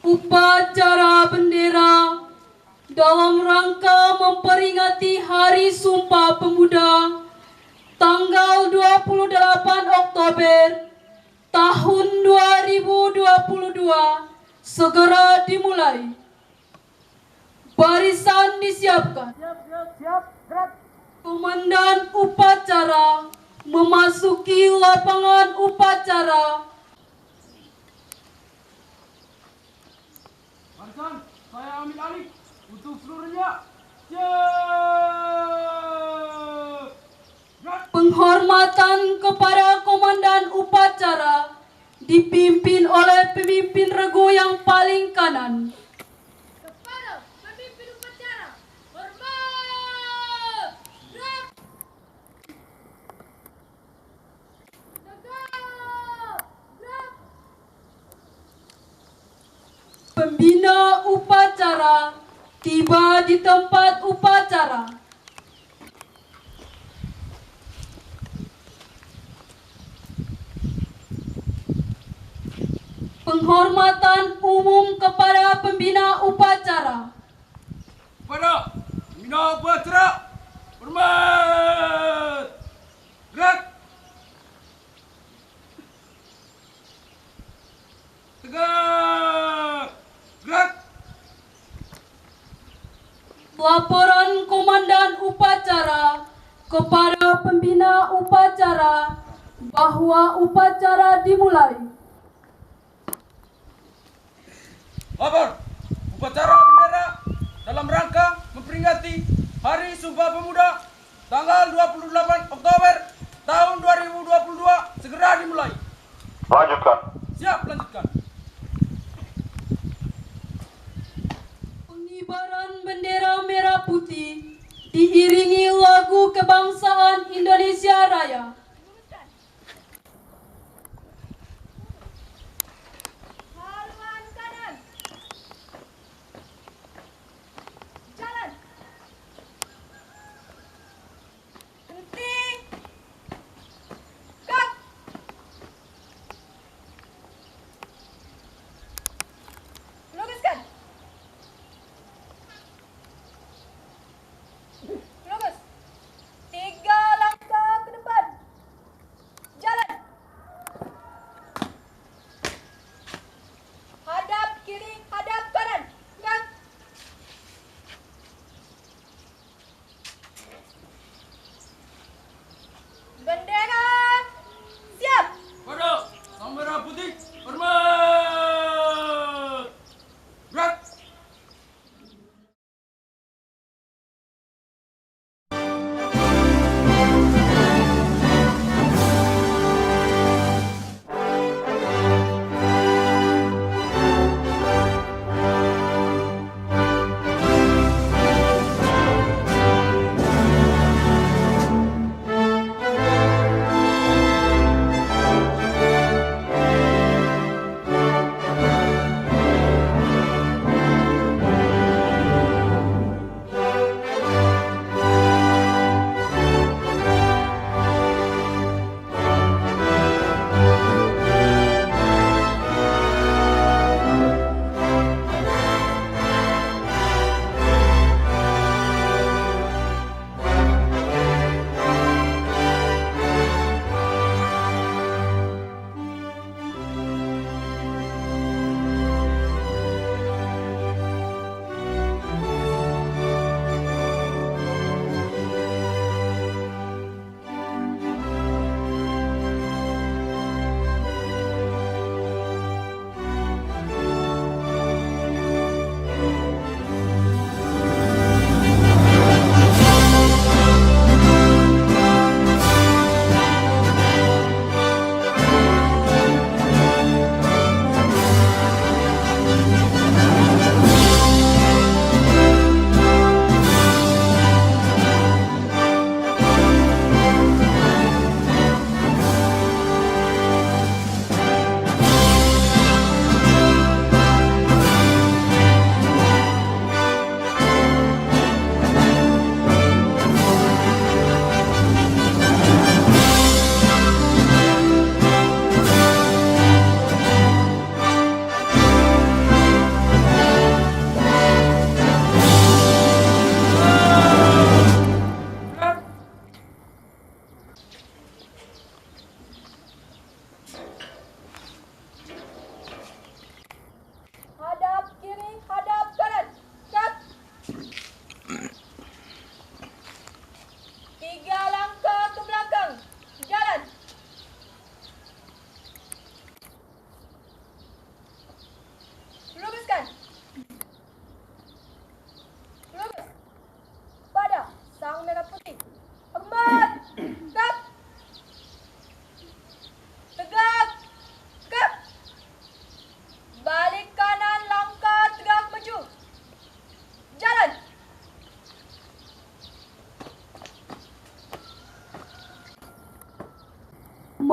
upacara bendera dalam rangka memperingati Hari Sumpah Pemuda tanggal 28 Oktober tahun 2022 segera dimulai. Barisan disiapkan. Komandan upacara memasuki lapangan upacara. Barisan, saya ambil alih untuk seluruhnya. Penghormatan kepada komandan upacara dipimpin oleh pemimpin regu yang paling kanan. Kepada pemimpin upacara, hormat! Gerak! Tegak! Gerak! Pembina upacara tiba di tempat upacara. Penghormatan umum kepada pembina upacara. Kepada pembina upacara, hormat! Gerak! Tegak! Gerak! Laporan komandan upacara kepada pembina upacara bahwa upacara dimulai. Lapor, upacara bendera dalam rangka memperingati Hari Sumpah Pemuda tanggal 28 Oktober tahun 2022 segera dimulai. Lanjutkan. Siap, lanjutkan. Pengibaran bendera merah putih diiringi lagu kebangsaan Indonesia Raya. Haluan kanan. Jalan. Henti. Cut. Luruskan. Lurus. 3 langkah ke depan.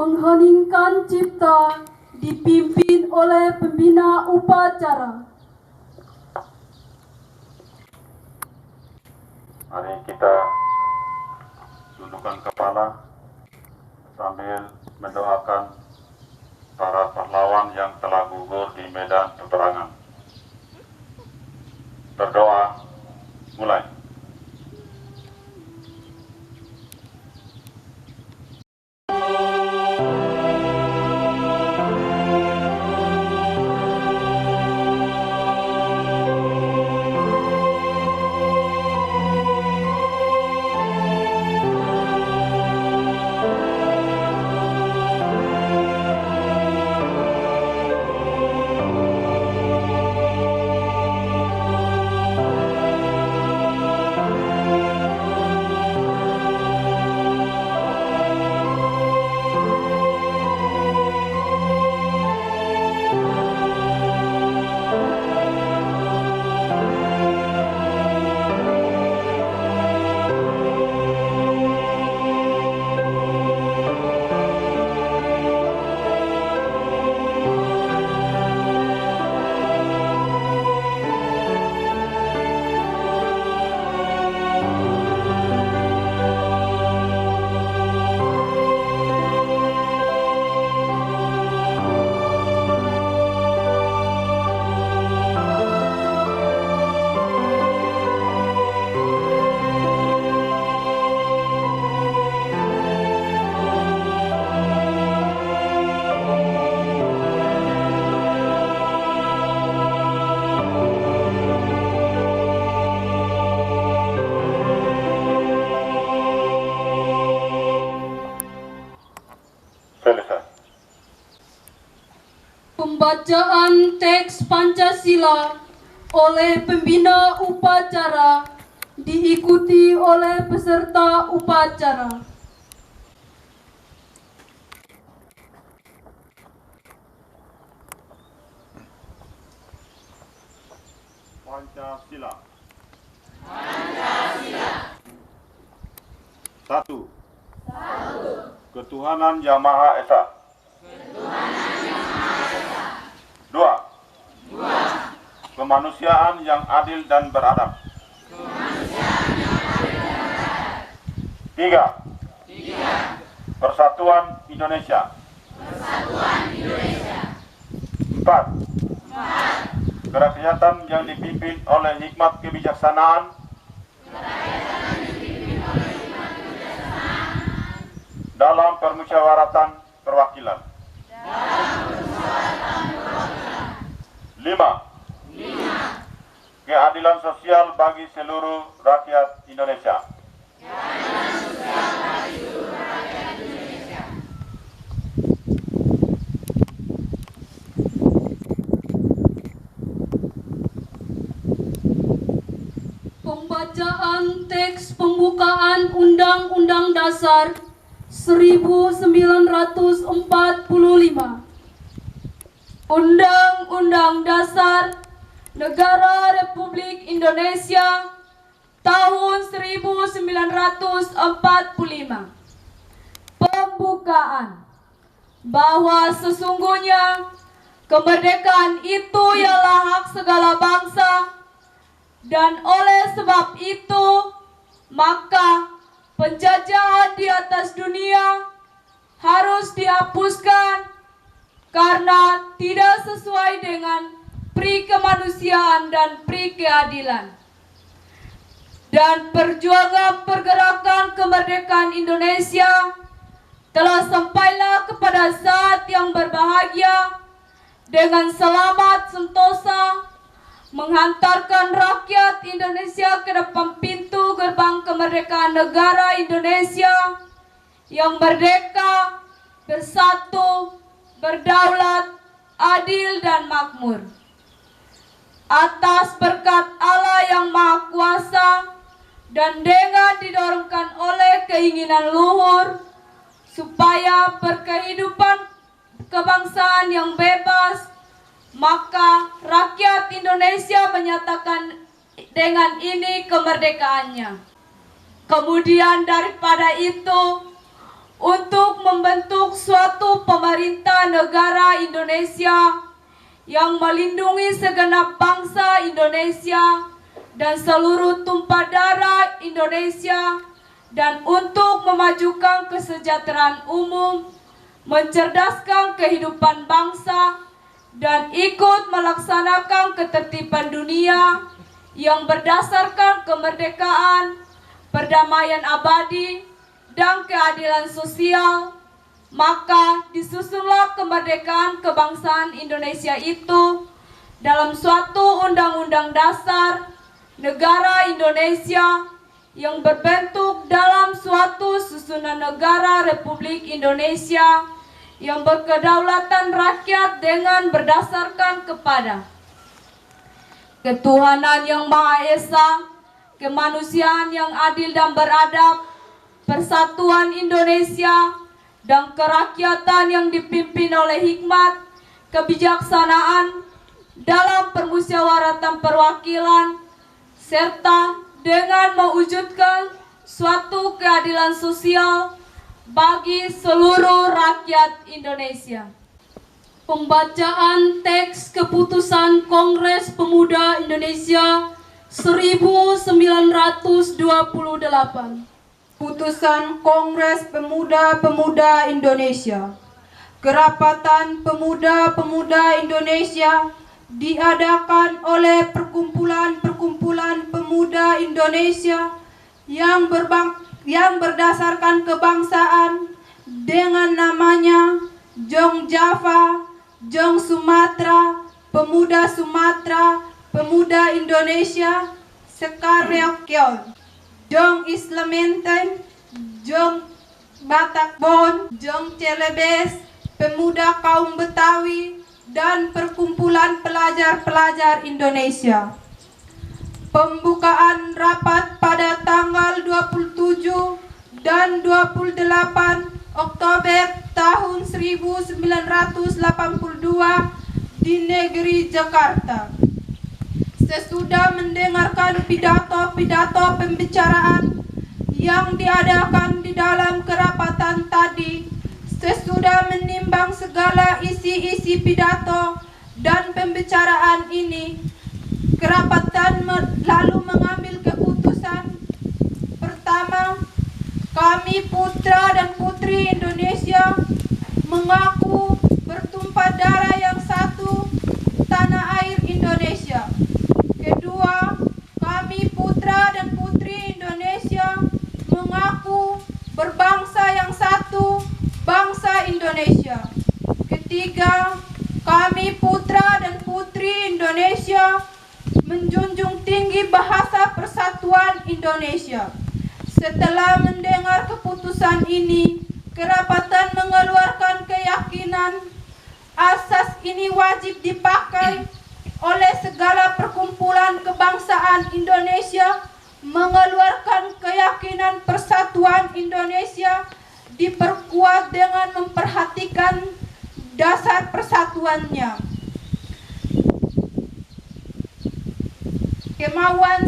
mengheningkan cipta dipimpin oleh pembina upacara. Mari kita tundukkan kepala sambil mendoakan para pahlawan yang telah gugur di medan peperangan. Berdoa, mulai. Selesai. Pembacaan teks Pancasila oleh pembina upacara diikuti oleh peserta upacara. Pancasila. Pancasila. Satu. Ketuhanan Yang Maha Esa. Dua. Kemanusiaan yang adil dan beradab. Tiga. Persatuan Indonesia. Empat. Kerakyatan yang dipimpin oleh hikmat kebijaksanaan. Dalam permusyawaratan perwakilan. 5. Keadilan sosial bagi seluruh rakyat Indonesia. Pembacaan teks pembukaan Undang-Undang Dasar 1945. Undang-Undang Dasar Negara Republik Indonesia tahun 1945. Pembukaan. Bahwa sesungguhnya kemerdekaan itu ialah hak segala bangsa, dan oleh sebab itu maka penjajahan di atas dunia harus dihapuskan karena tidak sesuai dengan pri kemanusiaan dan pri keadilan. Dan perjuangan pergerakan kemerdekaan Indonesia telah sampailah kepada saat yang berbahagia dengan selamat sentosa menghantarkan rakyat Indonesia ke depan pintu gerbang kemerdekaan negara Indonesia yang merdeka, bersatu, berdaulat, adil dan makmur. Atas berkat Allah yang Maha Kuasa dan dengan didorongkan oleh keinginan luhur supaya berkehidupan kebangsaan yang bebas, maka rakyat Indonesia menyatakan dengan ini kemerdekaannya. Kemudian daripada itu, untuk membentuk suatu pemerintah negara Indonesia yang melindungi segenap bangsa Indonesia dan seluruh tumpah darah Indonesia, dan untuk memajukan kesejahteraan umum, mencerdaskan kehidupan bangsa, dan ikut melaksanakan ketertiban dunia yang berdasarkan kemerdekaan, perdamaian abadi, dan keadilan sosial. Maka disusunlah kemerdekaan kebangsaan Indonesia itu dalam suatu undang-undang dasar negara Indonesia yang berbentuk dalam suatu susunan negara Republik Indonesia yang berkedaulatan rakyat dengan berdasarkan kepada ketuhanan yang Maha Esa, kemanusiaan yang adil dan beradab, persatuan Indonesia, dan kerakyatan yang dipimpin oleh hikmat, kebijaksanaan dalam permusyawaratan perwakilan, serta dengan mewujudkan suatu keadilan sosial bagi seluruh rakyat Indonesia. Pembacaan teks keputusan Kongres Pemuda Indonesia 1928. Putusan Kongres Pemuda-Pemudi Indonesia. Kerapatan Pemuda-Pemudi Indonesia diadakan oleh perkumpulan-perkumpulan pemuda Indonesia yang berdasarkan kebangsaan dengan namanya Jong Java, Jong Sumatera, Pemuda Sumatera, Pemuda Indonesia, Sekaryakyol, Jong Islamenten, Jong Batakbon, Jong Celebes, Pemuda Kaum Betawi, dan Perkumpulan Pelajar-Pelajar Indonesia. Pembukaan rapat pada tanggal 27 dan 28 Oktober tahun 1982 di negeri Jakarta. Sesudah mendengarkan pidato-pidato pembicaraan yang diadakan di dalam kerapatan tadi, sesudah menimbang segala isi-isi pidato dan pembicaraan ini, kerapatan lalu mengambil keputusan. Pertama, kami putra dan putri Indonesia mengaku bertumpah darah yang satu, tanah air Indonesia. Kedua, kami putra dan putri Indonesia mengaku berbangsa yang satu, bangsa Indonesia. Ketiga, kami putra dan putri Indonesia menjunjung tinggi bahasa persatuan Indonesia. Setelah mendengar keputusan ini, kerapatan mengeluarkan keyakinan asas ini wajib dipakai oleh segala perkumpulan kebangsaan Indonesia, mengeluarkan keyakinan persatuan Indonesia diperkuat dengan memperhatikan dasar persatuannya, kemauan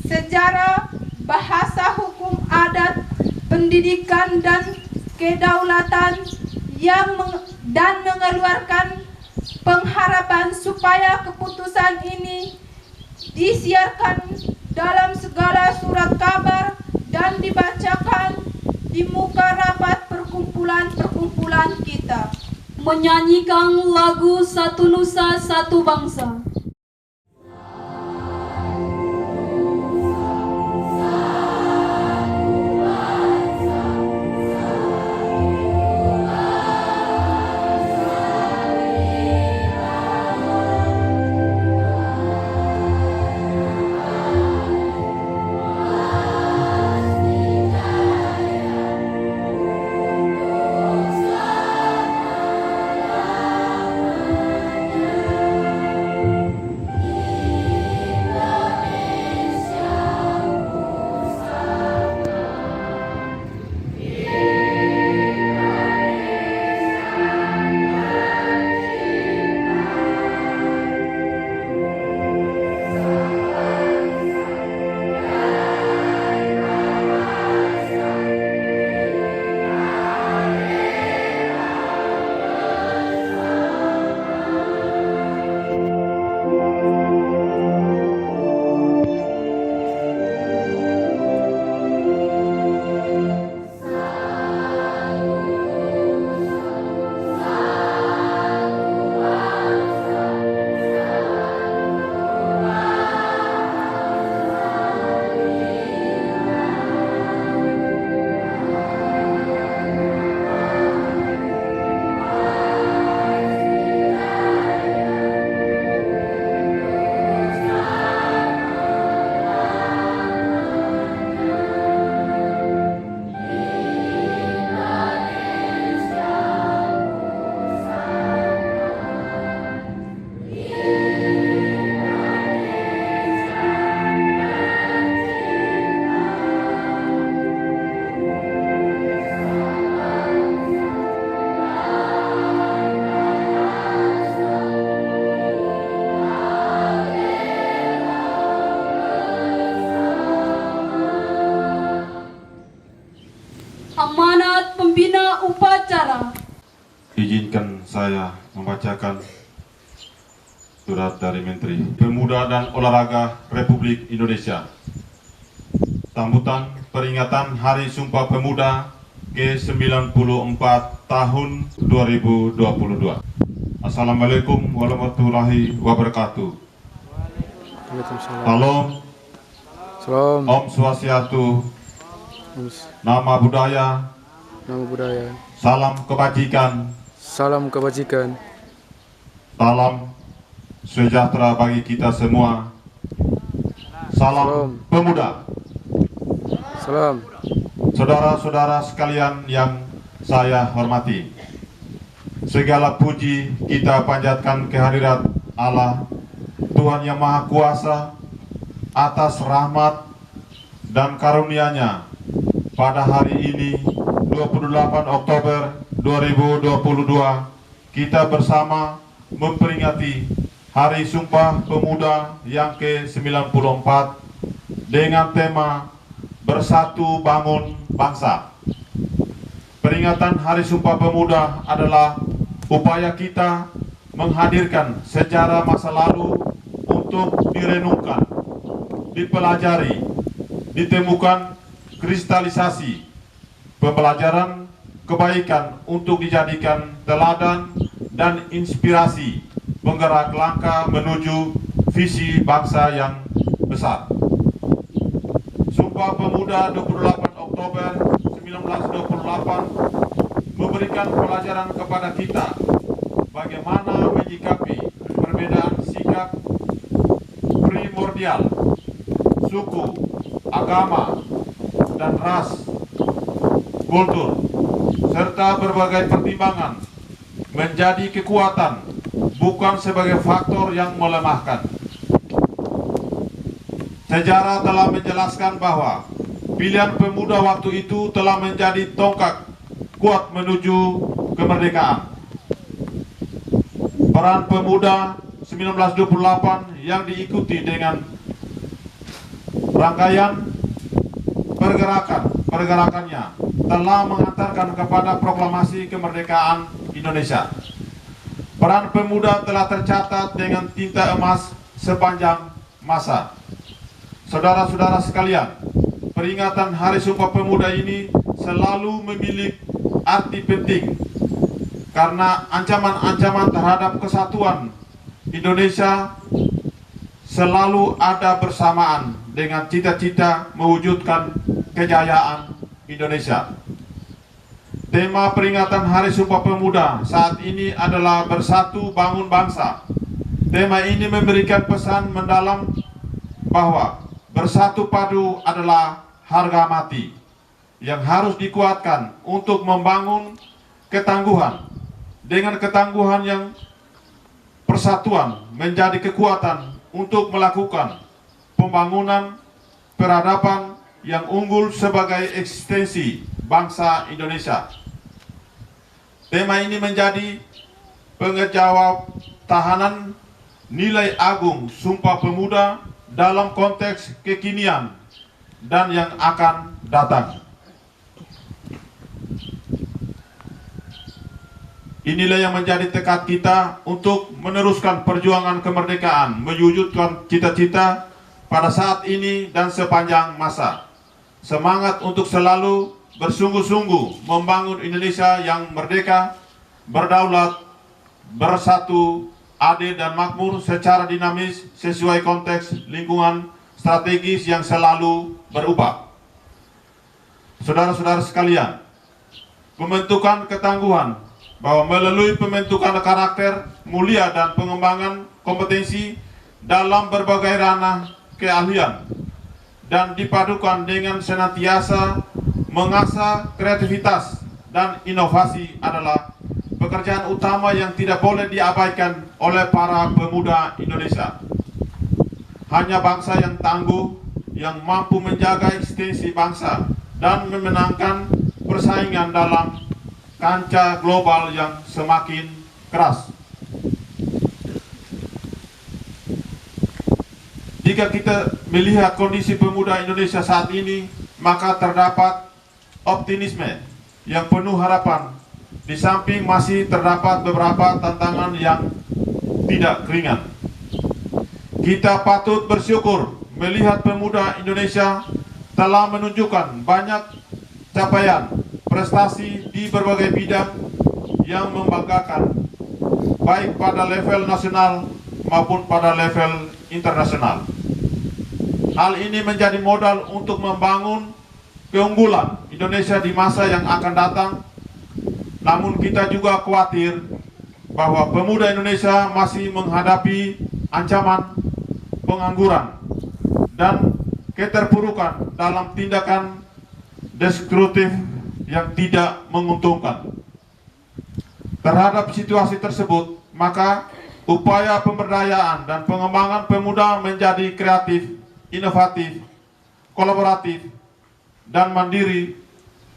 sejarah, bahasa, hukum, adat, pendidikan, dan kedaulatan dan mengeluarkan pengharapan supaya keputusan ini disiarkan dalam segala surat kabar dan dibacakan di muka rapat perkumpulan-perkumpulan kita. Menyanyikan lagu Satu Nusa Satu Bangsa. izinkan saya membacakan surat dari Menteri Pemuda dan Olahraga Republik Indonesia. Sambutan peringatan Hari Sumpah Pemuda ke-94 tahun 2022. Assalamualaikum warahmatullahi wabarakatuh. Salam, Om Swastiastu, Nama Budaya, salam kebajikan, salam kebajikan, salam sejahtera bagi kita semua. Salam pemuda. salam, Saudara-saudara sekalian yang saya hormati, segala puji kita panjatkan kehadirat Allah, Tuhan yang Maha Kuasa, atas rahmat dan karunia-Nya pada hari ini 28 Oktober 2022 kita bersama memperingati Hari Sumpah Pemuda yang ke-94 dengan tema Bersatu Bangun Bangsa. Peringatan Hari Sumpah Pemuda adalah upaya kita menghadirkan sejarah masa lalu untuk direnungkan, dipelajari, ditemukan kristalisasi pembelajaran kebaikan untuk dijadikan teladan dan inspirasi penggerak langkah menuju visi bangsa yang besar. Sumpah Pemuda 28 Oktober 1928 memberikan pelajaran kepada kita bagaimana menyikapi perbedaan sikap primordial, suku, agama, dan ras, kultur, serta berbagai pertimbangan menjadi kekuatan, bukan sebagai faktor yang melemahkan. Sejarah telah menjelaskan bahwa pilihan pemuda waktu itu telah menjadi tonggak kuat menuju kemerdekaan. Peran pemuda 1928 yang diikuti dengan rangkaian pergerakannya telah mengantarkan kepada proklamasi kemerdekaan Indonesia. Peran pemuda telah tercatat dengan tinta emas sepanjang masa. Saudara-saudara sekalian, peringatan Hari Sumpah Pemuda ini selalu memiliki arti penting karena ancaman-ancaman terhadap kesatuan Indonesia selalu ada bersamaan dengan cita-cita mewujudkan kejayaan Indonesia. Tema peringatan Hari Sumpah Pemuda saat ini adalah Bersatu Bangun Bangsa. Tema ini memberikan pesan mendalam bahwa bersatu padu adalah harga mati yang harus dikuatkan untuk membangun ketangguhan. Dengan ketangguhan yang persatuan menjadi kekuatan untuk melakukan pembangunan peradaban yang unggul sebagai eksistensi bangsa Indonesia. Tema ini menjadi pengejawab tahanan nilai agung Sumpah Pemuda dalam konteks kekinian dan yang akan datang. Inilah yang menjadi tekad kita untuk meneruskan perjuangan kemerdekaan, mewujudkan cita-cita pada saat ini dan sepanjang masa. Semangat untuk selalu bersungguh-sungguh membangun Indonesia yang merdeka, berdaulat, bersatu, adil dan makmur secara dinamis sesuai konteks lingkungan strategis yang selalu berubah. Saudara-saudara sekalian, pembentukan ketangguhan bahwa melalui pembentukan karakter mulia dan pengembangan kompetensi dalam berbagai ranah keahlian dan dipadukan dengan senantiasa mengasah kreativitas dan inovasi adalah pekerjaan utama yang tidak boleh diabaikan oleh para pemuda Indonesia. Hanya bangsa yang tangguh, yang mampu menjaga eksistensi bangsa dan memenangkan persaingan dalam kancah global yang semakin keras. Jika kita melihat kondisi pemuda Indonesia saat ini, maka terdapat optimisme yang penuh harapan di samping masih terdapat beberapa tantangan yang tidak ringan. Kita patut bersyukur melihat pemuda Indonesia telah menunjukkan banyak capaian prestasi di berbagai bidang yang membanggakan, baik pada level nasional maupun pada level internasional. Hal ini menjadi modal untuk membangun keunggulan Indonesia di masa yang akan datang. Namun kita juga khawatir bahwa pemuda Indonesia masih menghadapi ancaman pengangguran dan keterpurukan dalam tindakan destruktif yang tidak menguntungkan. Terhadap situasi tersebut, maka upaya pemberdayaan dan pengembangan pemuda menjadi kreatif, inovatif, kolaboratif, dan mandiri,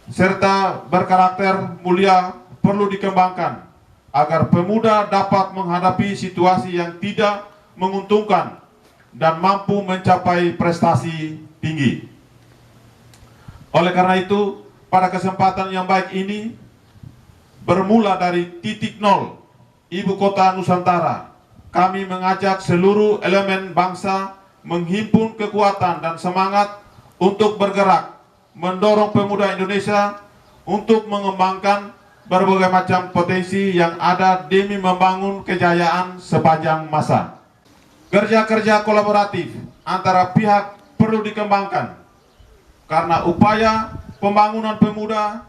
serta berkarakter mulia perlu dikembangkan agar pemuda dapat menghadapi situasi yang tidak menguntungkan dan mampu mencapai prestasi tinggi. Oleh karena itu, pada kesempatan yang baik ini, bermula dari titik nol Ibu Kota Nusantara, kami mengajak seluruh elemen bangsa menghimpun kekuatan dan semangat untuk bergerak, mendorong pemuda Indonesia untuk mengembangkan berbagai macam potensi yang ada demi membangun kejayaan sepanjang masa. Kerja-kerja kolaboratif antara pihak perlu dikembangkan, karena upaya pembangunan pemuda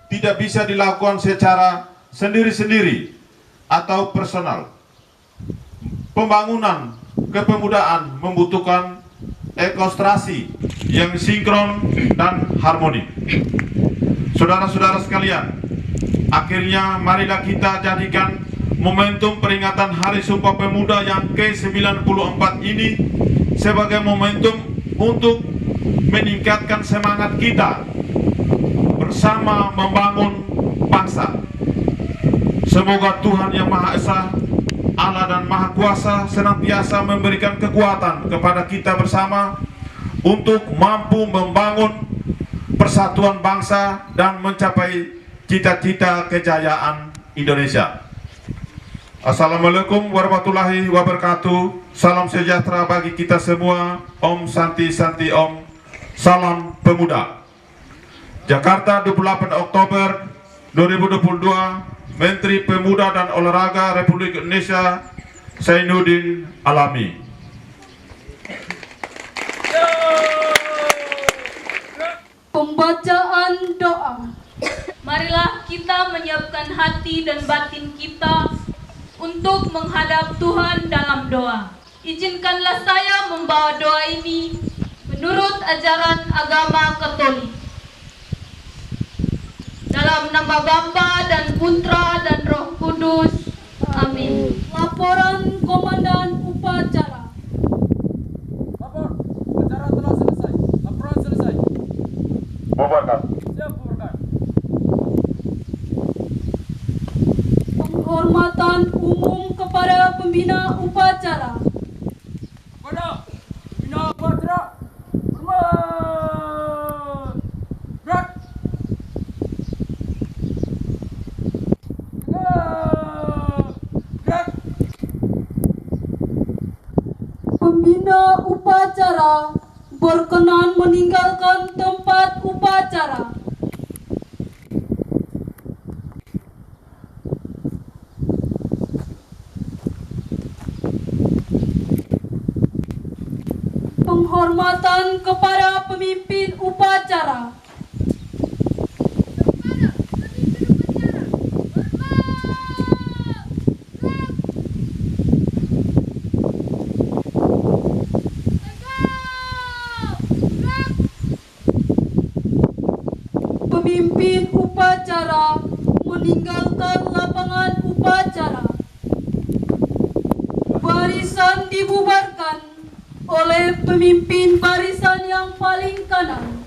tidak bisa dilakukan secara sendiri-sendiri atau personal. Pembangunan kepemudaan membutuhkan ekostrasi yang sinkron dan harmoni. Saudara-saudara sekalian, akhirnya marilah kita jadikan momentum peringatan Hari Sumpah Pemuda yang ke-94 ini sebagai momentum untuk meningkatkan semangat kita bersama membangun bangsa. Semoga Tuhan Yang Maha Esa, Allah dan Maha Kuasa senantiasa memberikan kekuatan kepada kita bersama untuk mampu membangun persatuan bangsa dan mencapai cita-cita kejayaan Indonesia. Assalamualaikum warahmatullahi wabarakatuh. Salam sejahtera bagi kita semua. Om Santi Santi Om. Salam Pemuda. Jakarta, 28 Oktober 2022. Menteri Pemuda dan Olahraga Republik Indonesia Zainuddin Alami. Pembacaan doa. Marilah kita menyiapkan hati dan batin kita untuk menghadap Tuhan dalam doa. Izinkanlah saya membawa doa ini menurut ajaran agama Katolik. Dalam nama Bapa dan Putra dan Roh Kudus. Amin. Laporan Komandan Upacara. Lapor, upacara telah selesai. Laporan selesai. Bubarkan. Siap, bubarkan. Penghormatan umum kepada pembina upacara. Kepada pembina upacara, hormat. Gerak. Gerak. Pembina upacara berkenan meninggalkan tempat upacara. Penghormatan kepada pemimpin upacara. Pemimpin upacara meninggalkan lapangan upacara. Barisan dibubarkan oleh pemimpin barisan yang paling kanan.